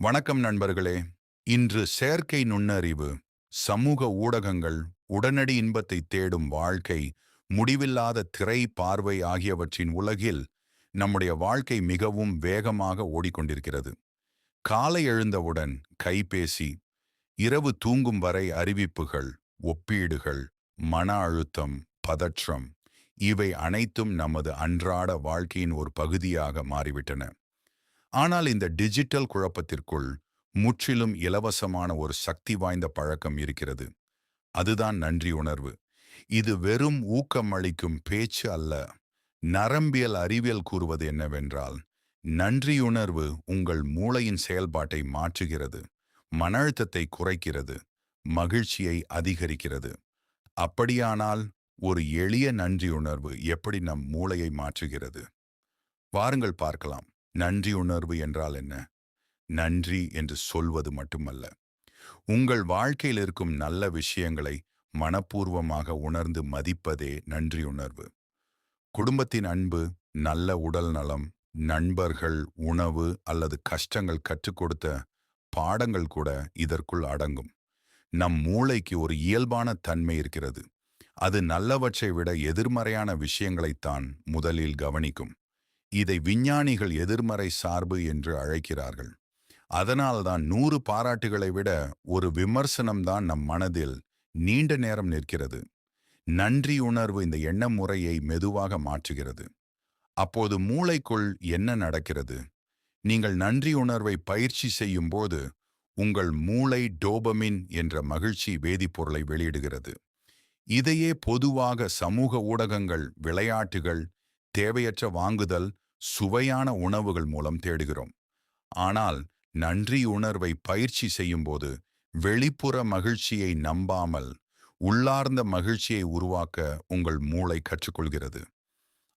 வணக்கம் நண்பர்களே. இன்று செயற்கை நுண்ணறிவு, சமூக ஊடகங்கள், உடனடி இன்பத்தை தேடும் வாழ்க்கை, முடிவில்லாத திரை பார்வை ஆகியவற்றின் உலகில் நம்முடைய வாழ்க்கை மிகவும் வேகமாக ஓடிக்கொண்டிருக்கிறது. காலை எழுந்தவுடன் கைபேசி, இரவு தூங்கும் வரை அறிவிப்புகள், ஒப்பீடுகள், மன அழுத்தம், பதற்றம் இவை அனைத்தும் நமது அன்றாட வாழ்க்கையின் ஒரு பகுதியாக மாறிவிட்டன. ஆனால் இந்த டிஜிட்டல் குழப்பத்திற்குள் முற்றிலும் இலவசமான ஒரு சக்தி வாய்ந்த பழக்கம் இருக்கிறது. அதுதான் நன்றி உணர்வு. இது வெறும் ஊக்கம் அளிக்கும் பேச்சு அல்ல. நரம்பியல் அறிவியல் கூறுவது என்னவென்றால், நன்றியுணர்வு உங்கள் மூளையின் செயல்பாட்டை மாற்றுகிறது, மன அழுத்தத்தை குறைக்கிறது, மகிழ்ச்சியை அதிகரிக்கிறது. அப்படியானால் ஒரு எளிய நன்றியுணர்வு எப்படி நம் மூளையை மாற்றுகிறது? வாருங்கள் பார்க்கலாம். நன்றி உணர்வு என்றால் என்ன? நன்றி என்று சொல்வது மட்டுமல்ல, உங்கள் வாழ்க்கையில் இருக்கும் நல்ல விஷயங்களை மனப்பூர்வமாக உணர்ந்து மதிப்பதே நன்றியுணர்வு. குடும்பத்தின் அன்பு, நல்ல உடல் நலம், நண்பர்கள், உணவு அல்லது கஷ்டங்கள் கற்றுக் கொடுத்த பாடங்கள் கூட இதற்குள் அடங்கும். நம் மூளைக்கு ஒரு இயல்பான தன்மை இருக்கிறது. அது நல்லவற்றை விட எதிர்மறையான விஷயங்களைத்தான் முதலில் கவனிக்கும். இதை விஞ்ஞானிகள் எதிர்மறை சார்பு என்று அழைக்கிறார்கள். அதனால்தான் 100 பாராட்டுகளை விட ஒரு விமர்சனம்தான் நம் மனதில் நீண்ட நேரம் நிற்கிறது. நன்றி உணர்வு இந்த எண்ண முறையை மெதுவாக மாற்றுகிறது. அப்போது மூளைக்குள் என்ன நடக்கிறது? நீங்கள் நன்றி உணர்வை பயிற்சி செய்யும் போது உங்கள் மூளை டோபமின் என்ற மகிழ்ச்சி வேதிப்பொருளை வெளியிடுகிறது. இதையே பொதுவாக சமூக ஊடகங்கள், விளையாட்டுகள், தேவையற்ற வாங்குதல், சுவையான உணவுகள் மூலம் தேடுகிறோம். ஆனால் நன்றி உணர்வை பயிற்சி செய்யும்போது வெளிப்புற மகிழ்ச்சியை நம்பாமல் உள்ளார்ந்த மகிழ்ச்சியை உருவாக்க உங்கள் மூளை கற்றுக்கொள்கிறது.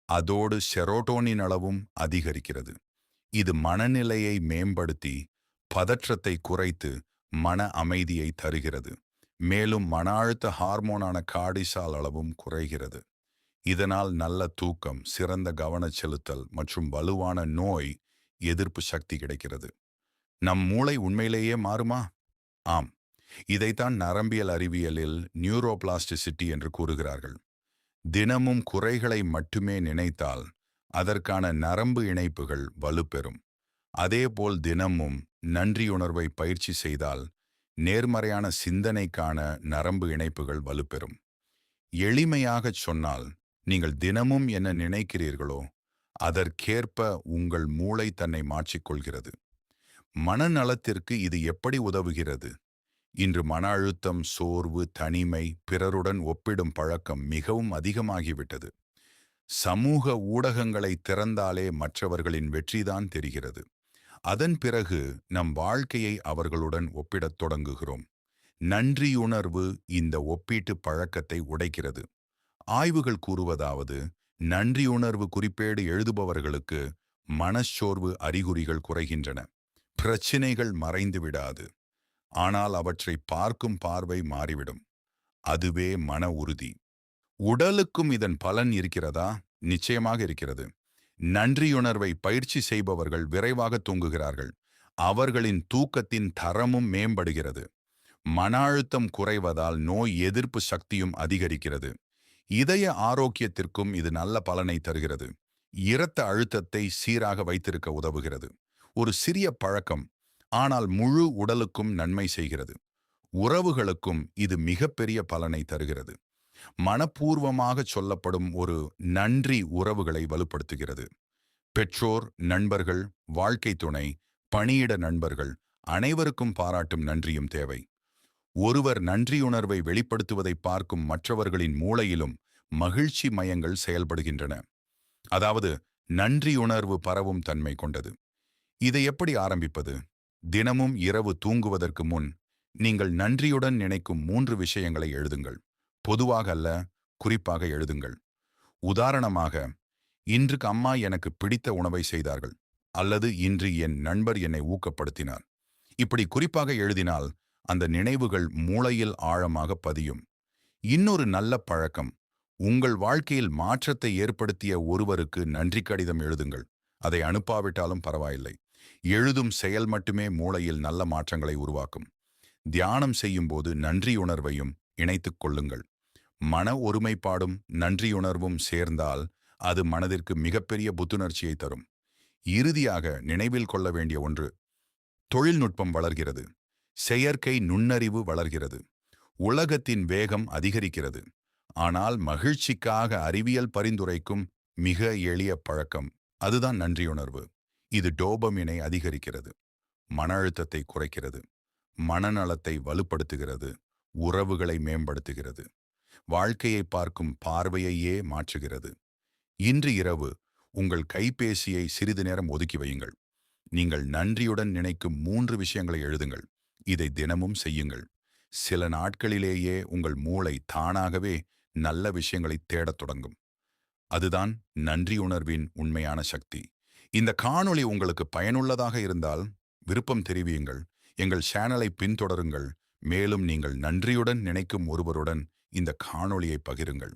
அதோடு செரோட்டோனின் அளவும் அதிகரிக்கிறது. இது மனநிலையை மேம்படுத்தி பதற்றத்தை குறைத்து மன அமைதியை தருகிறது. மேலும் மன அழுத்த ஹார்மோனான கார்டிசால் அளவும் குறைகிறது. இதனால் நல்ல தூக்கம், சிறந்த கவனச் செலுத்தல் மற்றும் வலுவான நோய் எதிர்ப்பு சக்தி கிடைக்கிறது. நம் மூளை உண்மையிலேயே மாறுமா? ஆம். இதைத்தான் நரம்பியல் அறிவியலில் நியூரோபிளாஸ்டிசிட்டி என்று கூறுகிறார்கள். தினமும் குறைகளை மட்டுமே நினைத்தால் அதற்கான நரம்பு இணைப்புகள் வலுப்பெறும். அதேபோல் தினமும் நன்றியுணர்வை பயிற்சி செய்தால் நேர்மறையான சிந்தனைக்கான நரம்பு இணைப்புகள் வலுப்பெறும். எளிமையாகச் சொன்னால், நீங்கள் தினமும் என்ன நினைக்கிறீர்களோ அதற்கேற்ப உங்கள் மூளை தன்னை மாற்றிக்கொள்கிறது. மனநலத்திற்கு இது எப்படி உதவுகிறது? இன்று மன அழுத்தம், சோர்வு, தனிமை, பிறருடன் ஒப்பிடும் பழக்கம் மிகவும் அதிகமாகிவிட்டது. சமூக ஊடகங்களை திறந்தாலே மற்றவர்களின் வெற்றிதான் தெரிகிறது. அதன் பிறகு நம் வாழ்க்கையை அவர்களுடன் ஒப்பிடத் தொடங்குகிறோம். நன்றியுணர்வு இந்த ஒப்பீட்டு பழக்கத்தை உடைக்கிறது. ஆய்வுகள் கூறுவதாவது, நன்றியுணர்வு குறிப்பேடு எழுதுபவர்களுக்கு மனச்சோர்வு அறிகுறிகள் குறைகின்றன. பிரச்சினைகள் மறைந்து விடாது, ஆனால் அவற்றை பார்க்கும் பார்வை மாறிவிடும். அதுவே மன உறுதி. உடலுக்கும் இதன் பலன் இருக்கிறதா? நிச்சயமாக இருக்கிறது. நன்றியுணர்வை பயிற்சி செய்பவர்கள் விரைவாக தூங்குகிறார்கள். அவர்களின் தூக்கத்தின் தரமும் மேம்படுகிறது. மன அழுத்தம் குறைவதால் நோய் எதிர்ப்பு சக்தியும் அதிகரிக்கிறது. இதய ஆரோக்கியத்திற்கும் இது நல்ல பலனை தருகிறது. இரத்த அழுத்தத்தை சீராக வைத்திருக்க உதவுகிறது. ஒரு சிறிய பழக்கம், ஆனால் முழு உடலுக்கும் நன்மை செய்கிறது. உறவுகளுக்கும் இது மிகப்பெரிய பலனை தருகிறது. மனப்பூர்வமாக சொல்லப்படும் ஒரு நன்றி உறவுகளை வலுப்படுத்துகிறது. பெற்றோர், நண்பர்கள், வாழ்க்கை துணை, பணியிட நண்பர்கள் அனைவருக்கும் பாராட்டும் நன்றியும் தேவை. ஒருவர் நன்றியுணர்வை வெளிப்படுத்துவதை பார்க்கும் மற்றவர்களின் மூளையிலும் மகிழ்ச்சி மையங்கள் செயல்படுகின்றன. அதாவது நன்றியுணர்வு பரவும் தன்மை கொண்டது. இதை எப்படி ஆரம்பிப்பது? தினமும் இரவு தூங்குவதற்கு முன் நீங்கள் நன்றியுடன் நினைக்கும் 3 விஷயங்களை எழுதுங்கள். பொதுவாக அல்ல, குறிப்பாக எழுதுங்கள். உதாரணமாக, இன்றுக்கு அம்மா எனக்கு பிடித்த உணவை செய்தார்கள், அல்லது இன்று என் நண்பர் என்னை ஊக்கப்படுத்தினார். இப்படி குறிப்பாக எழுதினால் அந்த நினைவுகள் மூளையில் ஆழமாக பதியும். இன்னொரு நல்ல பழக்கம், உங்கள் வாழ்க்கையில் மாற்றத்தை ஏற்படுத்திய ஒருவருக்கு நன்றி கடிதம் எழுதுங்கள். அதை அனுப்பாவிட்டாலும் பரவாயில்லை. எழுதும் செயல் மட்டுமே மூளையில் நல்ல மாற்றங்களை உருவாக்கும். தியானம் செய்யும்போது நன்றியுணர்வையும் இணைத்துக் கொள்ளுங்கள். மன ஒருமைப்பாடும் நன்றியுணர்வும் சேர்ந்தால் அது மனதிற்கு மிகப்பெரிய புத்துணர்ச்சியை தரும். இறுதியாக நினைவில் கொள்ள வேண்டிய ஒன்று, தொழில்நுட்பம் வளர்கிறது, செயற்கை நுண்ணறிவு வளர்கிறது, உலகத்தின் வேகம் அதிகரிக்கிறது. ஆனால் மகிழ்ச்சிக்காக அறிவியல் பரிந்துரைக்கும் மிக எளிய பழக்கம், அதுதான் நன்றியுணர்வு. இது டோபமினை அதிகரிக்கிறது, மன அழுத்தத்தை குறைக்கிறது, மனநலத்தை வலுப்படுத்துகிறது, உறவுகளை மேம்படுத்துகிறது, வாழ்க்கையை பார்க்கும் பார்வையையே மாற்றுகிறது. இன்று இரவு உங்கள் கைபேசியை சிறிது நேரம் ஒதுக்கி வையுங்கள். நீங்கள் நன்றியுடன் நினைக்கும் 3 விஷயங்களை எழுதுங்கள். இதை தினமும் செய்யுங்கள். சில நாட்களிலேயே உங்கள் மூளை தானாகவே நல்ல விஷயங்களை தேடத் தொடங்கும். அதுதான் நன்றியுணர்வின் உண்மையான சக்தி. இந்த காணொளி உங்களுக்கு பயனுள்ளதாக இருந்தால் விருப்பம் தெரிவியுங்கள். எங்கள் சேனலை பின்தொடருங்கள். மேலும் நீங்கள் நன்றியுடன் நினைக்கும் ஒருவருடன் இந்த காணொளியை பகிருங்கள்.